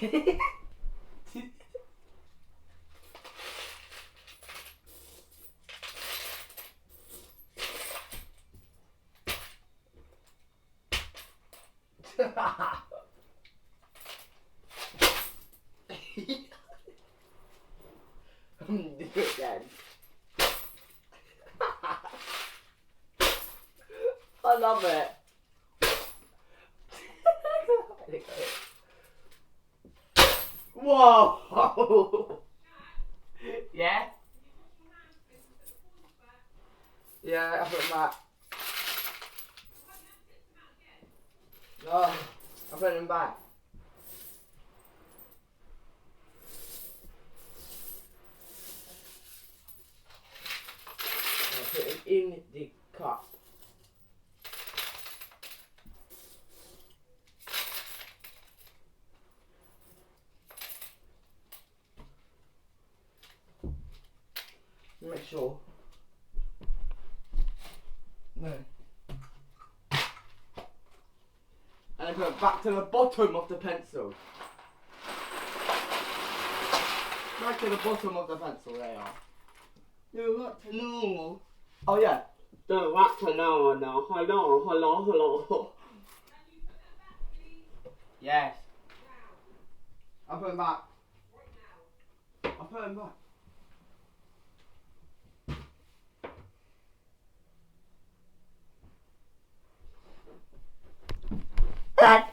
Do it again. I love it. Whoa! Yeah? Yeah, I put them back. No, I put them back. I put it in the cup. Make sure. No. And then put it back to the bottom of the pencil. Back to the bottom of the pencil, there you are. You want to know? Oh yeah. Don't want to know now. Hello. Yes. I'll put him back. I'll put him back. Dad.